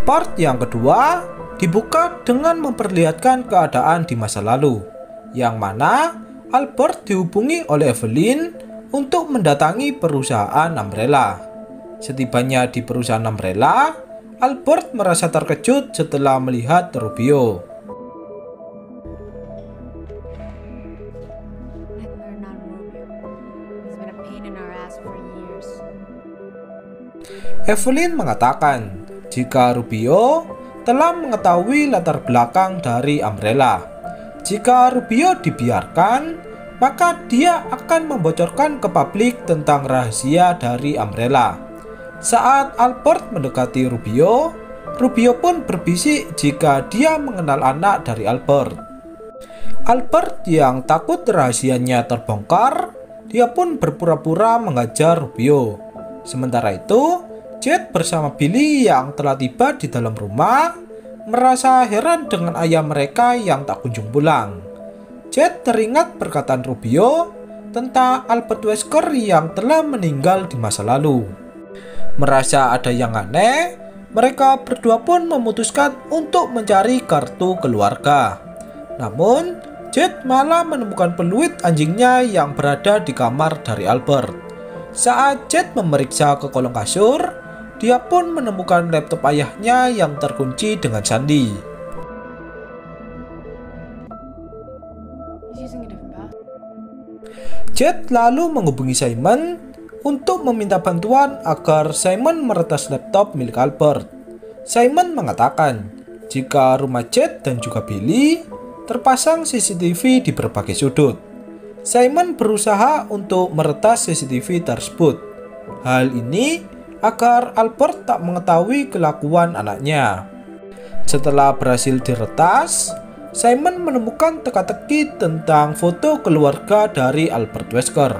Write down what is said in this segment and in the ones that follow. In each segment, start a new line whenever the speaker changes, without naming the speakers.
Part yang kedua dibuka dengan memperlihatkan keadaan di masa lalu, yang mana Albert dihubungi oleh Evelyn untuk mendatangi perusahaan Umbrella. Setibanya di perusahaan Umbrella, Albert merasa terkejut setelah melihat Rubio. Evelyn mengatakan jika Rubio telah mengetahui latar belakang dari Umbrella. Jika Rubio dibiarkan, maka dia akan membocorkan ke publik tentang rahasia dari Umbrella. Saat Albert mendekati Rubio, Rubio pun berbisik jika dia mengenal anak dari Albert. Albert yang takut rahasianya terbongkar, dia pun berpura-pura mengajar Rubio. Sementara itu, Jed bersama Billy yang telah tiba di dalam rumah merasa heran dengan ayah mereka yang tak kunjung pulang. Jed teringat perkataan Rubio tentang Albert Wesker yang telah meninggal di masa lalu. Merasa ada yang aneh, mereka berdua pun memutuskan untuk mencari kartu keluarga. Namun, Jed malah menemukan peluit anjingnya yang berada di kamar dari Albert. Saat Jed memeriksa ke kolong kasur, dia pun menemukan laptop ayahnya yang terkunci dengan sandi. Jed lalu menghubungi Simon untuk meminta bantuan agar Simon meretas laptop milik Albert. Simon mengatakan jika rumah Jed dan juga Billy terpasang CCTV di berbagai sudut. Simon berusaha untuk meretas CCTV tersebut. Hal ini agar Albert tak mengetahui kelakuan anaknya. Setelah berhasil diretas, Simon menemukan teka-teki tentang foto keluarga dari Albert Wesker.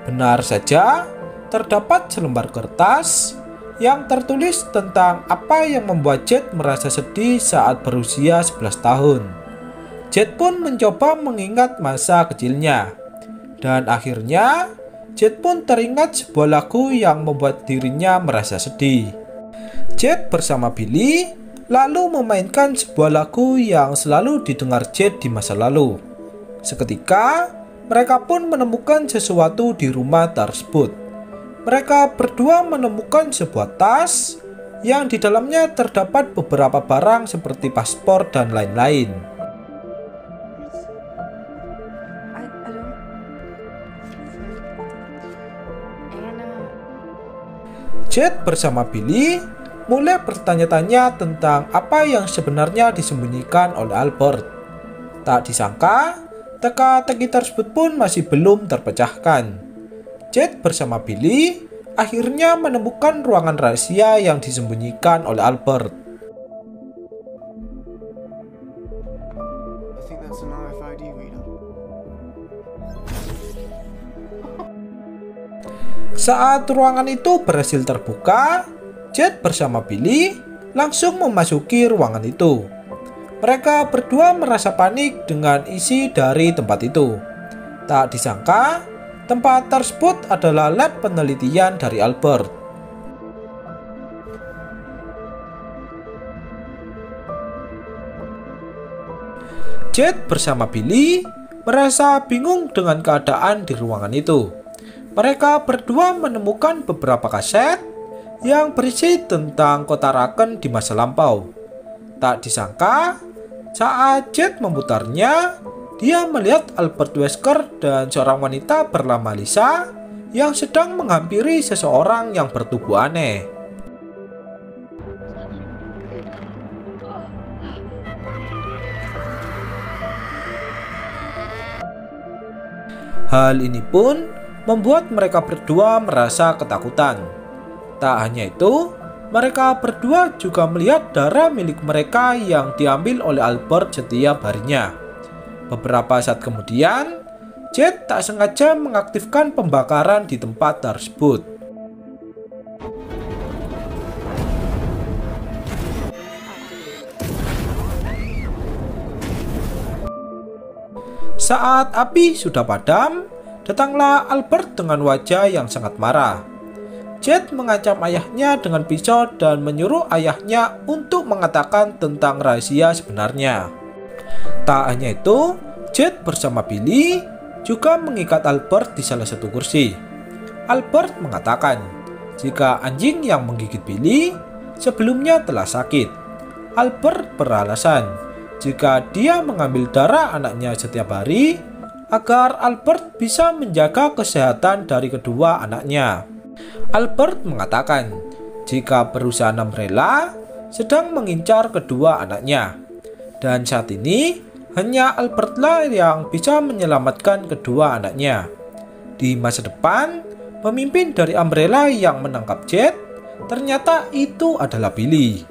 Benar saja, terdapat selembar kertas yang tertulis tentang apa yang membuat Jed merasa sedih saat berusia 11 tahun. Jed pun mencoba mengingat masa kecilnya, dan akhirnya Jed pun teringat sebuah lagu yang membuat dirinya merasa sedih. Jed bersama Billy lalu memainkan sebuah lagu yang selalu didengar Jed di masa lalu. Seketika, mereka pun menemukan sesuatu di rumah tersebut. Mereka berdua menemukan sebuah tas yang di dalamnya terdapat beberapa barang seperti paspor dan lain-lain. Jed bersama Billy mulai bertanya-tanya tentang apa yang sebenarnya disembunyikan oleh Albert. Tak disangka, teka-teki tersebut pun masih belum terpecahkan. Jed bersama Billy akhirnya menemukan ruangan rahasia yang disembunyikan oleh Albert. Saat ruangan itu berhasil terbuka, Jed bersama Billy langsung memasuki ruangan itu. Mereka berdua merasa panik dengan isi dari tempat itu. Tak disangka, tempat tersebut adalah lab penelitian dari Albert. Jed bersama Billy merasa bingung dengan keadaan di ruangan itu. Mereka berdua menemukan beberapa kaset yang berisi tentang kota Raken di masa lampau. Tak disangka, saat Jed memutarnya, dia melihat Albert Wesker dan seorang wanita bernama Lisa yang sedang menghampiri seseorang yang bertubuh aneh. Hal ini pun membuat mereka berdua merasa ketakutan. Tak hanya itu, mereka berdua juga melihat darah milik mereka yang diambil oleh Albert setiap harinya. Beberapa saat kemudian, Jed tak sengaja mengaktifkan pembakaran di tempat tersebut. Saat api sudah padam, datanglah Albert dengan wajah yang sangat marah. Jed mengancam ayahnya dengan pisau dan menyuruh ayahnya untuk mengatakan tentang rahasia sebenarnya. Tak hanya itu, Jed bersama Billy juga mengikat Albert di salah satu kursi. Albert mengatakan jika anjing yang menggigit Billy sebelumnya telah sakit. Albert beralasan jika dia mengambil darah anaknya setiap hari agar Albert bisa menjaga kesehatan dari kedua anaknya. Albert mengatakan jika perusahaan Umbrella sedang mengincar kedua anaknya, dan saat ini hanya Albertlah yang bisa menyelamatkan kedua anaknya. Di masa depan, pemimpin dari Umbrella yang menangkap Jed ternyata itu adalah Billy.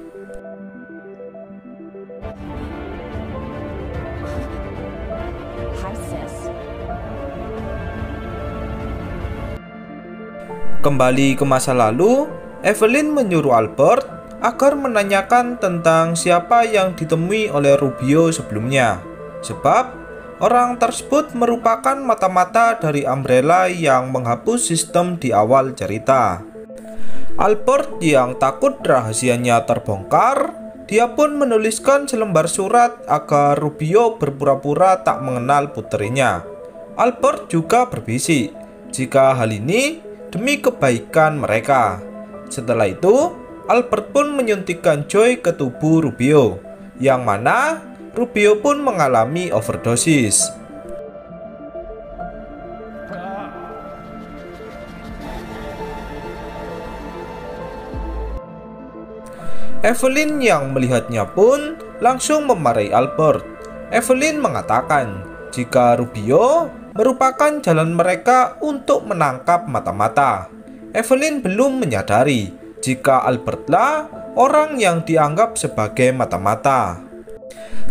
Kembali ke masa lalu, Evelyn menyuruh Albert agar menanyakan tentang siapa yang ditemui oleh Rubio sebelumnya, sebab orang tersebut merupakan mata-mata dari Umbrella yang menghapus sistem di awal cerita. Albert yang takut rahasianya terbongkar, dia pun menuliskan selembar surat agar Rubio berpura-pura tak mengenal putrinya. Albert juga berbisik jika hal ini demi kebaikan mereka. Setelah itu, Albert pun menyuntikkan Joy ke tubuh Rubio, yang mana Rubio pun mengalami overdosis. Evelyn yang melihatnya pun langsung memarahi Albert. Evelyn mengatakan jika Rubio merupakan jalan mereka untuk menangkap mata-mata. Evelyn belum menyadari jika Albertlah orang yang dianggap sebagai mata-mata.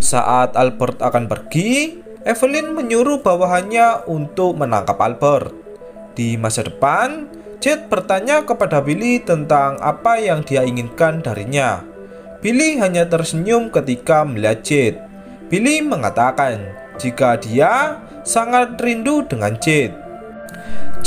Saat Albert akan pergi, Evelyn menyuruh bawahannya untuk menangkap Albert. Di masa depan, Jed bertanya kepada Billy tentang apa yang dia inginkan darinya. Billy hanya tersenyum ketika melihat Jed. Billy mengatakan jika dia sangat rindu dengan Jed.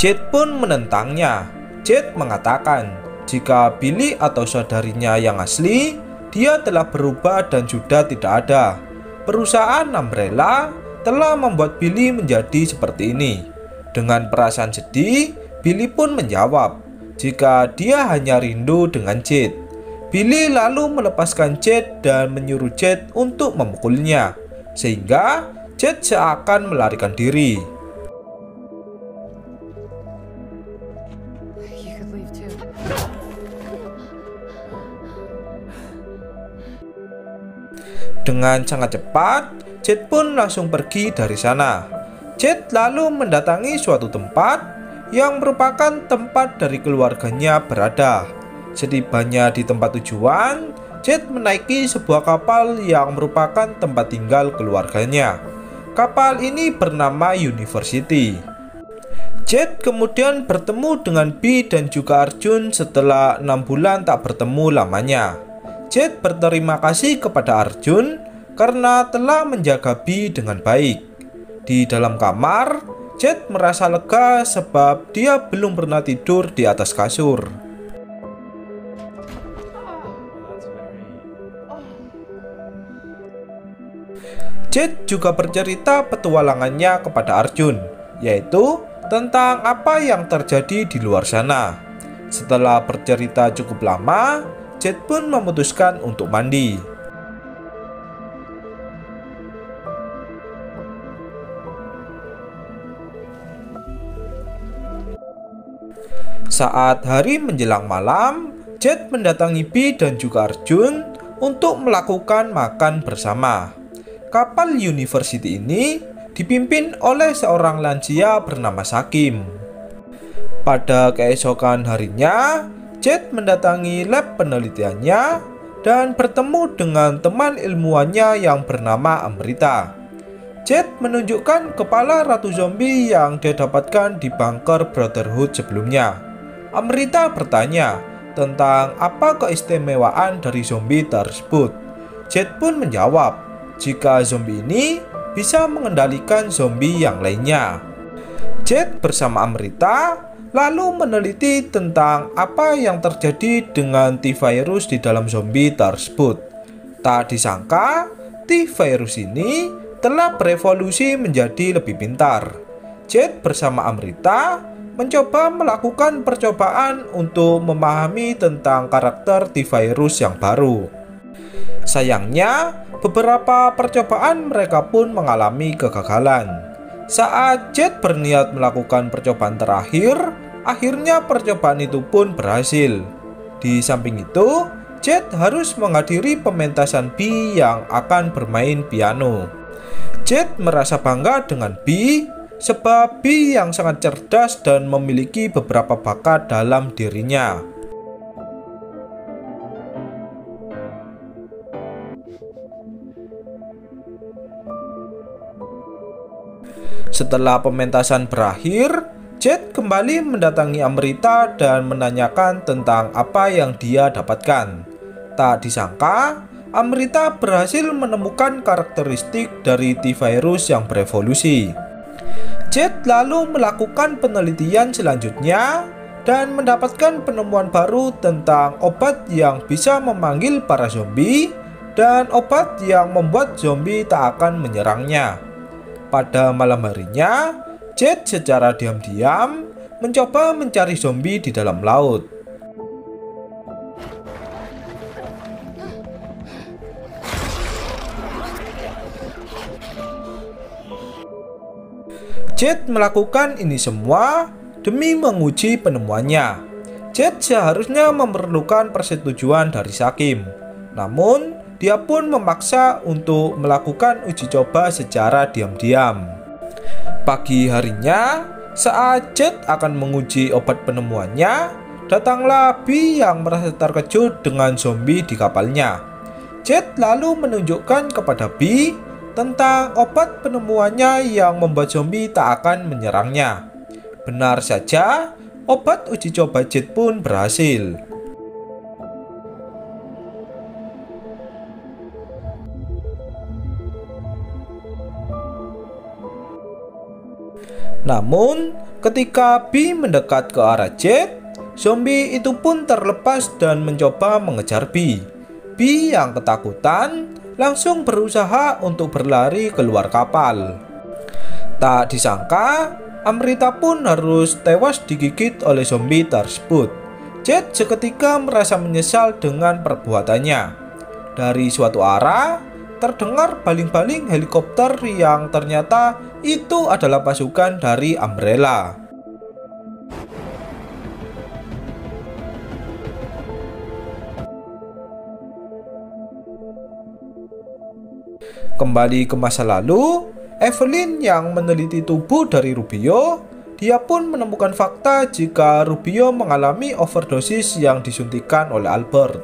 Jed pun menentangnya. Jed mengatakan jika Billy atau saudarinya yang asli, dia telah berubah dan sudah tidak ada. Perusahaan Umbrella telah membuat Billy menjadi seperti ini. Dengan perasaan sedih, Billy pun menjawab jika dia hanya rindu dengan Jed. Billy lalu melepaskan Jed dan menyuruh Jed untuk memukulnya, sehingga Jed seakan melarikan diri. Dengan sangat cepat, Jed pun langsung pergi dari sana. Jed lalu mendatangi suatu tempat yang merupakan tempat dari keluarganya berada. Setibanya di tempat tujuan, Jed menaiki sebuah kapal yang merupakan tempat tinggal keluarganya. Kapal ini bernama University. Jed kemudian bertemu dengan Bee dan juga Arjun setelah 6 bulan tak bertemu lamanya. Jed berterima kasih kepada Arjun karena telah menjaga Bee dengan baik. Di dalam kamar, Jed merasa lega sebab dia belum pernah tidur di atas kasur. Jed juga bercerita petualangannya kepada Arjun, yaitu tentang apa yang terjadi di luar sana. Setelah bercerita cukup lama, Jed pun memutuskan untuk mandi. Saat hari menjelang malam, Jed mendatangi Bee dan juga Arjun untuk melakukan makan bersama. Kapal University ini dipimpin oleh seorang lansia bernama Sakim. Pada keesokan harinya, Jet mendatangi lab penelitiannya dan bertemu dengan teman ilmuwannya yang bernama Amrita. Jet menunjukkan kepala ratu zombie yang dia dapatkan di bunker Brotherhood sebelumnya. Amrita bertanya tentang apa keistimewaan dari zombie tersebut. Jet pun menjawab jika zombie ini bisa mengendalikan zombie yang lainnya. Jet bersama Amrita lalu meneliti tentang apa yang terjadi dengan T-virus di dalam zombie tersebut. Tak disangka, T-virus ini telah berevolusi menjadi lebih pintar. Jet bersama Amrita mencoba melakukan percobaan untuk memahami tentang karakter T-virus yang baru. Sayangnya, beberapa percobaan mereka pun mengalami kegagalan. Saat Jet berniat melakukan percobaan terakhir, akhirnya percobaan itu pun berhasil. Di samping itu, Jet harus menghadiri pementasan B yang akan bermain piano. Jet merasa bangga dengan B, sebab B yang sangat cerdas dan memiliki beberapa bakat dalam dirinya. Setelah pementasan berakhir, Jet kembali mendatangi Amrita dan menanyakan tentang apa yang dia dapatkan. Tak disangka, Amrita berhasil menemukan karakteristik dari T-virus yang berevolusi. Jet lalu melakukan penelitian selanjutnya dan mendapatkan penemuan baru tentang obat yang bisa memanggil para zombie dan obat yang membuat zombie tak akan menyerangnya. Pada malam harinya, Jet secara diam-diam mencoba mencari zombie di dalam laut. Jet melakukan ini semua demi menguji penemuannya. Jet seharusnya memerlukan persetujuan dari Sakim. Namun, dia pun memaksa untuk melakukan uji coba secara diam-diam. Pagi harinya, saat Jet akan menguji obat penemuannya, datanglah B yang merasa terkejut dengan zombie di kapalnya. Jet lalu menunjukkan kepada B tentang obat penemuannya yang membuat zombie tak akan menyerangnya. Benar saja, obat uji coba Jet pun berhasil. Namun, ketika B mendekat ke arah Jet, zombie itu pun terlepas dan mencoba mengejar B. B yang ketakutan langsung berusaha untuk berlari keluar kapal. Tak disangka, Amrita pun harus tewas digigit oleh zombie tersebut. Jet seketika merasa menyesal dengan perbuatannya. Dari suatu arah, terdengar baling-baling helikopter yang ternyata itu adalah pasukan dari Umbrella. Kembali ke masa lalu, Evelyn yang meneliti tubuh dari Rubio, dia pun menemukan fakta jika Rubio mengalami overdosis yang disuntikan oleh Albert.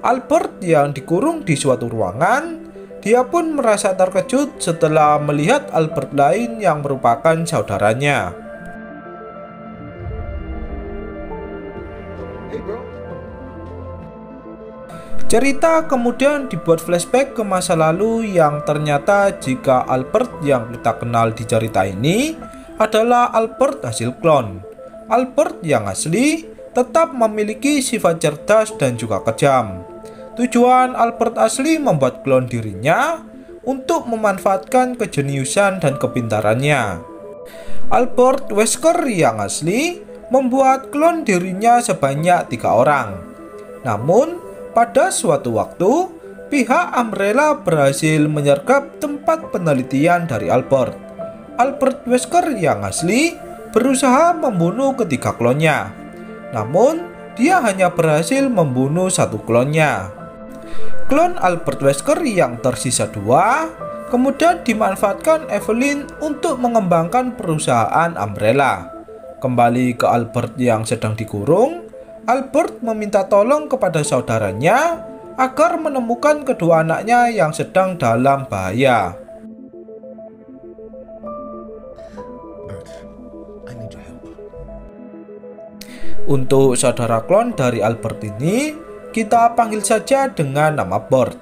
Albert yang dikurung di suatu ruangan, dia pun merasa terkejut setelah melihat Albert lain yang merupakan saudaranya. Cerita kemudian dibuat flashback ke masa lalu yang ternyata jika Albert yang kita kenal di cerita ini adalah Albert hasil klon. Albert yang asli tetap memiliki sifat cerdas dan juga kejam. Tujuan Albert asli membuat klon dirinya untuk memanfaatkan kejeniusan dan kepintarannya. Albert Wesker yang asli membuat klon dirinya sebanyak 3 orang. Namun, pada suatu waktu, pihak Umbrella berhasil menyergap tempat penelitian dari Albert. Albert Wesker yang asli berusaha membunuh ketiga klonnya. Namun, dia hanya berhasil membunuh 1 klonnya. Klon Albert Wesker yang tersisa 2 kemudian dimanfaatkan Evelyn untuk mengembangkan perusahaan Umbrella. Kembali ke Albert yang sedang dikurung, Albert meminta tolong kepada saudaranya agar menemukan kedua anaknya yang sedang dalam bahaya. Untuk saudara klon dari Albert ini, kita panggil saja dengan nama Bert.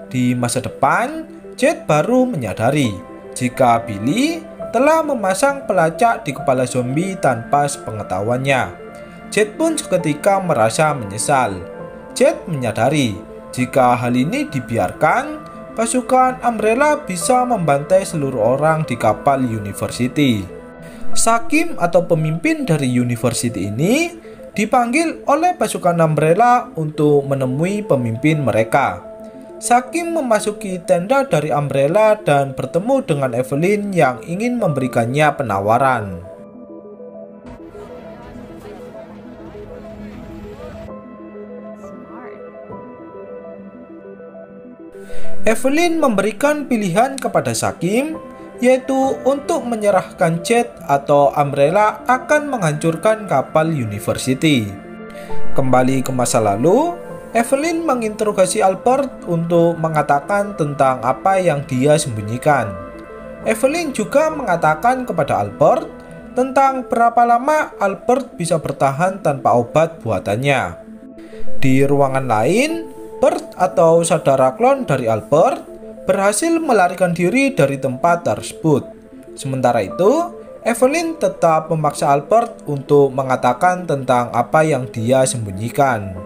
Di masa depan, Jet baru menyadari jika Billy telah memasang pelacak di kepala zombie tanpa sepengetahuannya. Jet pun seketika merasa menyesal. Jet menyadari jika hal ini dibiarkan, pasukan Umbrella bisa membantai seluruh orang di kapal University. Sakim atau pemimpin dari University ini dipanggil oleh pasukan Umbrella untuk menemui pemimpin mereka. Sakim memasuki tenda dari Umbrella dan bertemu dengan Evelyn yang ingin memberikannya penawaran. Evelyn memberikan pilihan kepada Sakim, yaitu untuk menyerahkan Jet atau Umbrella akan menghancurkan kapal University. Kembali ke masa lalu, Evelyn menginterogasi Albert untuk mengatakan tentang apa yang dia sembunyikan. Evelyn juga mengatakan kepada Albert tentang berapa lama Albert bisa bertahan tanpa obat buatannya. Di ruangan lain, Bert atau saudara klon dari Albert berhasil melarikan diri dari tempat tersebut. Sementara itu, Evelyn tetap memaksa Albert untuk mengatakan tentang apa yang dia sembunyikan.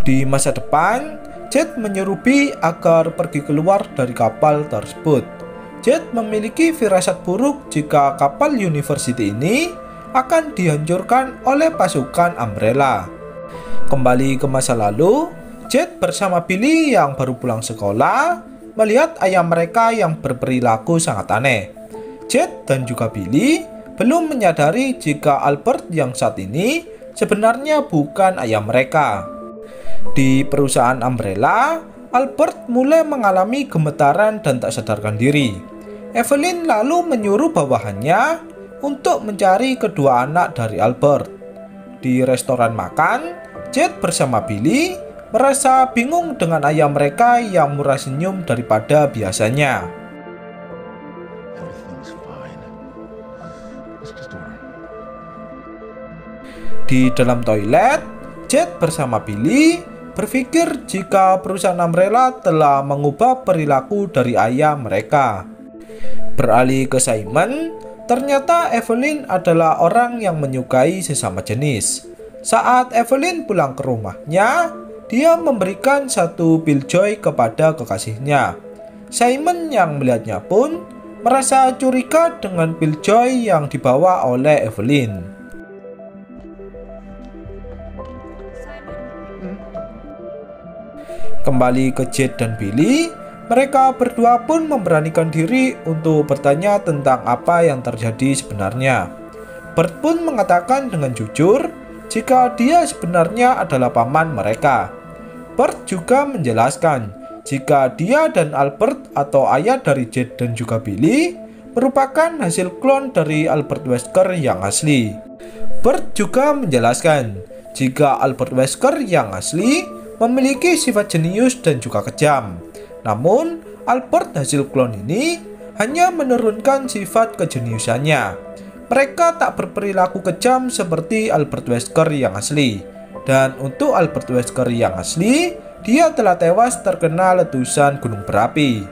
Di masa depan, Jet menyuruh Bee agar pergi keluar dari kapal tersebut. Jet memiliki firasat buruk jika kapal University ini akan dihancurkan oleh pasukan Umbrella. Kembali ke masa lalu, Jet bersama Billy yang baru pulang sekolah melihat ayah mereka yang berperilaku sangat aneh. Jet dan juga Billy belum menyadari jika Albert yang saat ini sebenarnya bukan ayah mereka. Di perusahaan Umbrella, Albert mulai mengalami gemetaran dan tak sadarkan diri. Evelyn lalu menyuruh bawahannya untuk mencari kedua anak dari Albert. Di restoran makan, Jet bersama Billy merasa bingung dengan ayah mereka yang murah senyum daripada biasanya. Di dalam toilet, Jet bersama Billy berpikir jika perusahaan Umbrella telah mengubah perilaku dari ayah mereka. Beralih ke Simon, ternyata Evelyn adalah orang yang menyukai sesama jenis. Saat Evelyn pulang ke rumahnya, dia memberikan satu pilljoy kepada kekasihnya. Simon yang melihatnya pun merasa curiga dengan pilljoy yang dibawa oleh Evelyn. Kembali ke Jet dan Billy, mereka berdua pun memberanikan diri untuk bertanya tentang apa yang terjadi sebenarnya. Bert pun mengatakan dengan jujur jika dia sebenarnya adalah paman mereka. Bert juga menjelaskan jika dia dan Albert atau ayah dari Jet dan juga Billy merupakan hasil klon dari Albert Wesker yang asli. Bert juga menjelaskan jika Albert Wesker yang asli memiliki sifat jenius dan juga kejam. Namun, Albert hasil klon ini hanya menurunkan sifat kejeniusannya. Mereka tak berperilaku kejam seperti Albert Wesker yang asli. Dan untuk Albert Wesker yang asli, dia telah tewas terkena letusan gunung berapi.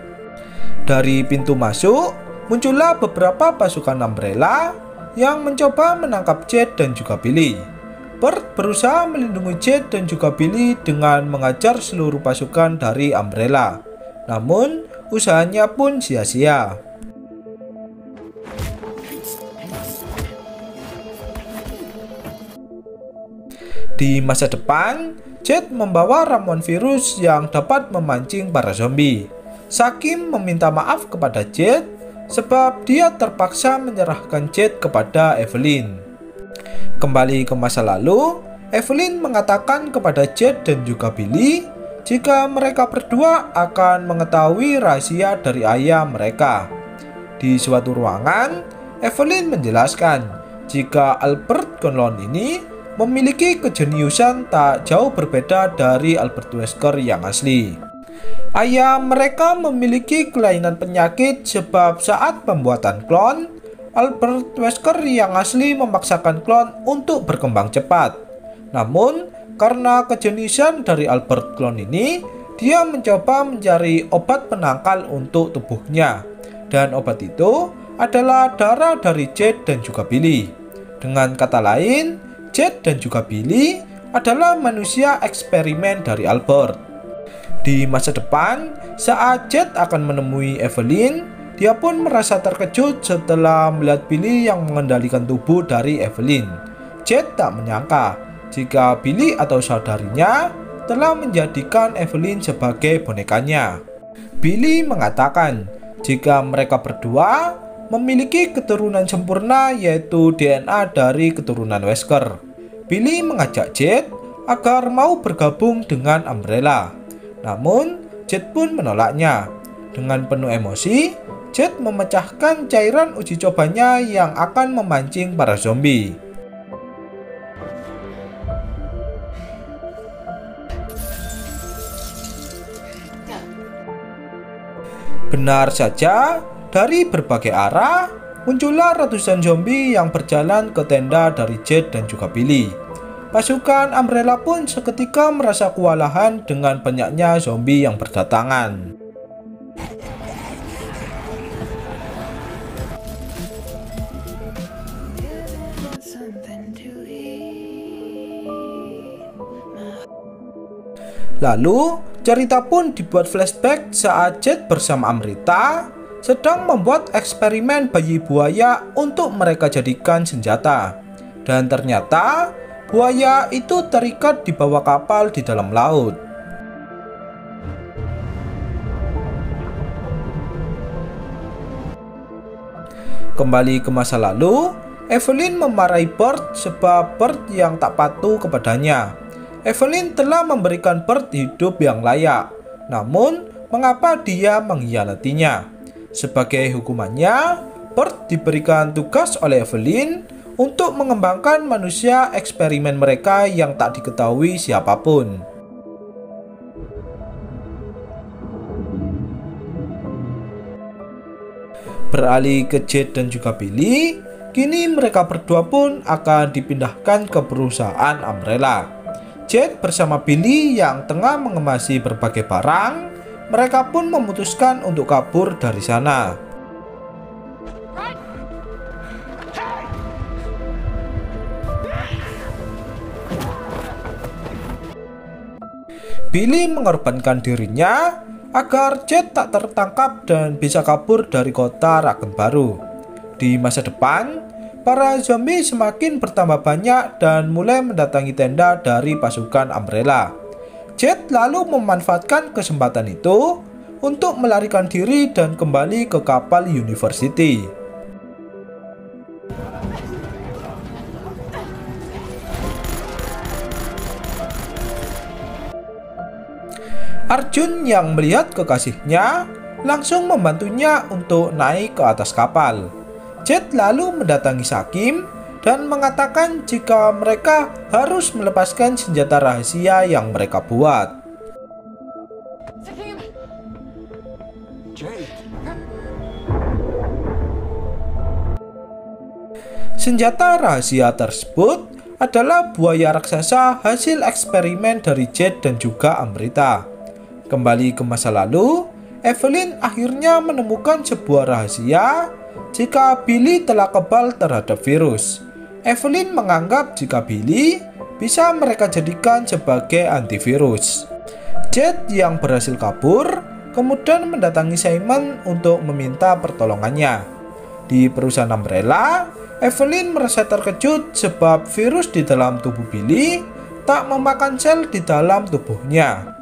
Dari pintu masuk, muncullah beberapa pasukan Umbrella yang mencoba menangkap Jet dan juga Billy. Bert berusaha melindungi Jet dan juga Billy dengan mengajar seluruh pasukan dari Umbrella. Namun, usahanya pun sia-sia. Di masa depan, Jet membawa ramuan virus yang dapat memancing para zombie. Sakim meminta maaf kepada Jet sebab dia terpaksa menyerahkan Jade kepada Evelyn. Kembali ke masa lalu, Evelyn mengatakan kepada Jade dan juga Billy jika mereka berdua akan mengetahui rahasia dari ayah mereka. Di suatu ruangan, Evelyn menjelaskan jika Albert Conlon ini memiliki kejeniusan tak jauh berbeda dari Albert Wesker yang asli. Ayah mereka memiliki kelainan penyakit sebab saat pembuatan klon, Albert Wesker yang asli memaksakan klon untuk berkembang cepat. Namun, karena kejeniusan dari Albert klon ini, dia mencoba mencari obat penangkal untuk tubuhnya. Dan obat itu adalah darah dari Jade dan juga Billy. Dengan kata lain, Jade dan juga Billy adalah manusia eksperimen dari Albert. Di masa depan, saat Jade akan menemui Evelyn, dia pun merasa terkejut setelah melihat Billy yang mengendalikan tubuh dari Evelyn. Jade tak menyangka jika Billy atau saudarinya telah menjadikan Evelyn sebagai bonekanya. Billy mengatakan jika mereka berdua memiliki keturunan sempurna, yaitu DNA dari keturunan Wesker. Billy mengajak Jade agar mau bergabung dengan Umbrella. Namun, Jade pun menolaknya. Dengan penuh emosi, Jade memecahkan cairan uji cobanya yang akan memancing para zombie. Benar saja, dari berbagai arah, muncullah ratusan zombie yang berjalan ke tenda dari Jade dan juga Billy. Pasukan Umbrella pun seketika merasa kewalahan dengan banyaknya zombie yang berdatangan. Lalu, cerita pun dibuat flashback saat Jade bersama Amrita sedang membuat eksperimen bayi buaya untuk mereka jadikan senjata. Dan ternyata buaya itu terikat di bawah kapal di dalam laut. Kembali ke masa lalu, Evelyn memarahi Bert sebab Bert yang tak patuh kepadanya. Evelyn telah memberikan Bert hidup yang layak, namun mengapa dia mengkhianatinya? Sebagai hukumannya, Bert diberikan tugas oleh Evelyn untuk mengembangkan manusia eksperimen mereka yang tak diketahui siapapun. Beralih ke Jade dan juga Billy, kini mereka berdua pun akan dipindahkan ke perusahaan Umbrella. Jade bersama Billy yang tengah mengemasi berbagai barang, mereka pun memutuskan untuk kabur dari sana. Billy mengorbankan dirinya agar Jade tak tertangkap dan bisa kabur dari kota Raken Baru. Di masa depan, para zombie semakin bertambah banyak dan mulai mendatangi tenda dari pasukan Umbrella. Jade lalu memanfaatkan kesempatan itu untuk melarikan diri dan kembali ke kapal University. Arjun yang melihat kekasihnya langsung membantunya untuk naik ke atas kapal. Jade lalu mendatangi Sakim dan mengatakan jika mereka harus melepaskan senjata rahasia yang mereka buat. Senjata rahasia tersebut adalah buaya raksasa hasil eksperimen dari Jade dan juga Amrita. Kembali ke masa lalu, Evelyn akhirnya menemukan sebuah rahasia jika Billy telah kebal terhadap virus. Evelyn menganggap jika Billy bisa mereka jadikan sebagai antivirus. Jade yang berhasil kabur kemudian mendatangi Simon untuk meminta pertolongannya. Di perusahaan Umbrella, Evelyn merasa terkejut sebab virus di dalam tubuh Billy tak memakan sel di dalam tubuhnya.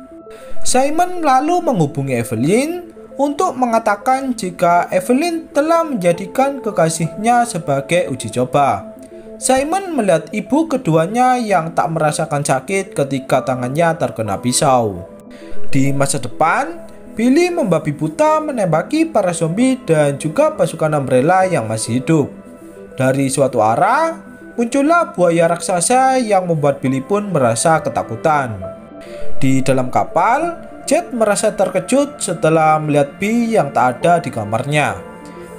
Simon lalu menghubungi Evelyn untuk mengatakan jika Evelyn telah menjadikan kekasihnya sebagai uji coba. Simon melihat ibu keduanya yang tak merasakan sakit ketika tangannya terkena pisau. Di masa depan, Billy membabi buta menembaki para zombie dan juga pasukan Umbrella yang masih hidup. Dari suatu arah, muncullah buaya raksasa yang membuat Billy pun merasa ketakutan. Di dalam kapal, Jet merasa terkejut setelah melihat Bee yang tak ada di kamarnya.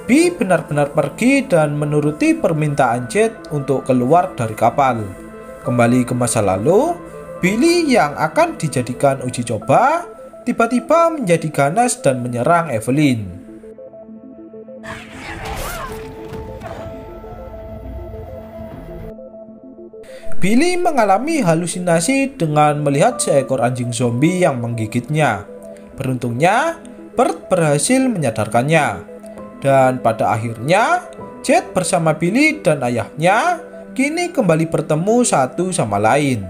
Bee benar-benar pergi dan menuruti permintaan Jet untuk keluar dari kapal. Kembali ke masa lalu, Billy yang akan dijadikan uji coba tiba-tiba menjadi ganas dan menyerang Evelyn. Billy mengalami halusinasi dengan melihat seekor anjing zombie yang menggigitnya. Beruntungnya, Bert berhasil menyadarkannya. Dan pada akhirnya, Jet bersama Billy dan ayahnya kini kembali bertemu satu sama lain.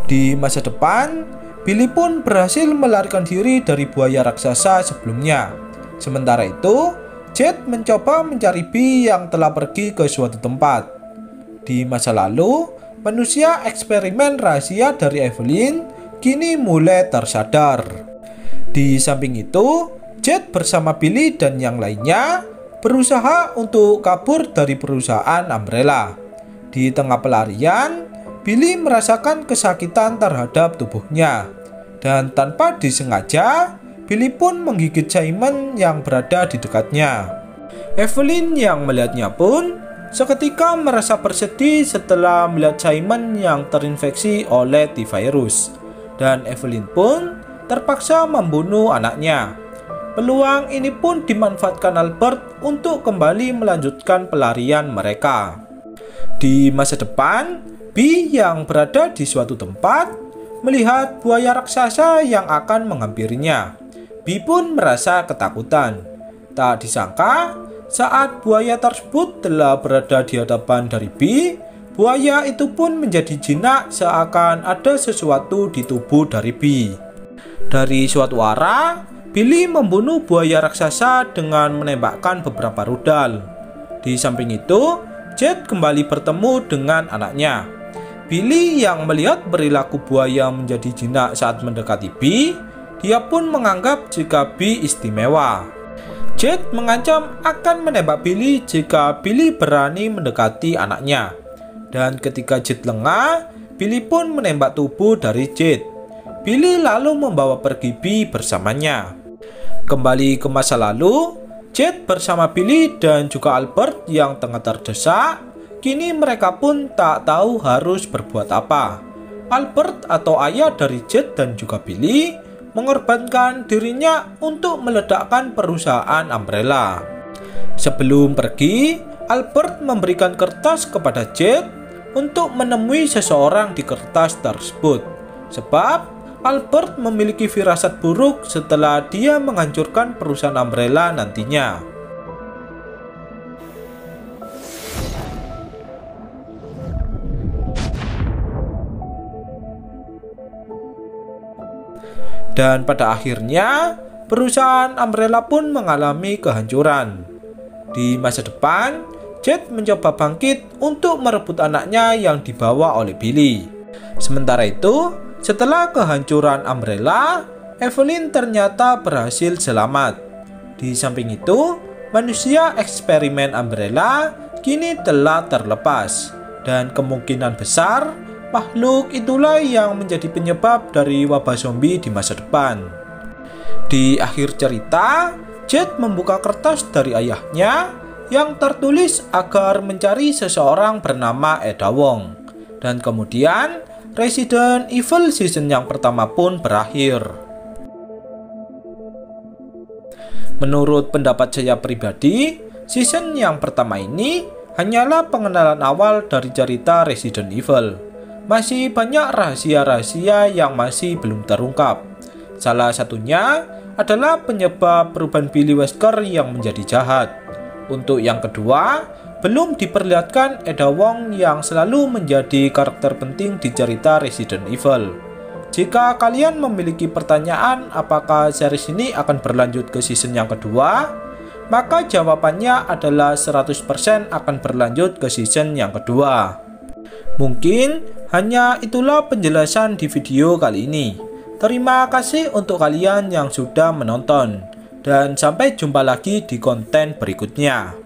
Di masa depan, Billy pun berhasil melarikan diri dari buaya raksasa sebelumnya. Sementara itu, Jet mencoba mencari Bee yang telah pergi ke suatu tempat. Di masa lalu, manusia eksperimen rahasia dari Evelyn kini mulai tersadar. Di samping itu, Jet bersama Billy dan yang lainnya berusaha untuk kabur dari perusahaan Umbrella. Di tengah pelarian, Billy merasakan kesakitan terhadap tubuhnya. Dan tanpa disengaja, Billy pun menggigit Simon yang berada di dekatnya. Evelyn yang melihatnya pun seketika merasa bersedih setelah melihat Simon yang terinfeksi oleh T-Virus. Dan Evelyn pun terpaksa membunuh anaknya. Peluang ini pun dimanfaatkan Albert untuk kembali melanjutkan pelarian mereka. Di masa depan, Bee yang berada di suatu tempat melihat buaya raksasa yang akan menghampirinya. Bee pun merasa ketakutan. Tak disangka, saat buaya tersebut telah berada di hadapan dari Bee, buaya itu pun menjadi jinak seakan ada sesuatu di tubuh dari Bee. Dari suatu arah, Billy membunuh buaya raksasa dengan menembakkan beberapa rudal. Di samping itu, Jet kembali bertemu dengan anaknya. Billy yang melihat perilaku buaya menjadi jinak saat mendekati Bee, dia pun menganggap jika Bee istimewa. Jet mengancam akan menembak Billy jika Billy berani mendekati anaknya. Dan ketika Jet lengah, Billy pun menembak tubuh dari Jet. Billy lalu membawa pergi Bee bersamanya. Kembali ke masa lalu, Jet bersama Billy dan juga Albert yang tengah terdesak. Kini mereka pun tak tahu harus berbuat apa. Albert atau ayah dari Jet dan juga Billy mengorbankan dirinya untuk meledakkan perusahaan Umbrella. Sebelum pergi, Albert memberikan kertas kepada Jet untuk menemui seseorang di kertas tersebut. Sebab Albert memiliki firasat buruk setelah dia menghancurkan perusahaan Umbrella nantinya. Dan pada akhirnya, perusahaan Umbrella pun mengalami kehancuran. Di masa depan, Jet mencoba bangkit untuk merebut anaknya yang dibawa oleh Billy. Sementara itu, setelah kehancuran Umbrella, Evelyn ternyata berhasil selamat. Di samping itu, manusia eksperimen Umbrella kini telah terlepas. Dan kemungkinan besar, makhluk itulah yang menjadi penyebab dari wabah zombie di masa depan. Di akhir cerita, Jet membuka kertas dari ayahnya yang tertulis agar mencari seseorang bernama Eda Wong. Dan kemudian, Resident Evil season yang pertama pun berakhir. Menurut pendapat saya pribadi, season yang pertama ini hanyalah pengenalan awal dari cerita Resident Evil. Masih banyak rahasia-rahasia yang masih belum terungkap. Salah satunya adalah penyebab perubahan Billy Wesker yang menjadi jahat. Untuk yang kedua, belum diperlihatkan Ada Wong yang selalu menjadi karakter penting di cerita Resident Evil. Jika kalian memiliki pertanyaan apakah series ini akan berlanjut ke season yang kedua, maka jawabannya adalah 100% akan berlanjut ke season yang kedua. Mungkin hanya itulah penjelasan di video kali ini. Terima kasih untuk kalian yang sudah menonton, dan sampai jumpa lagi di konten berikutnya.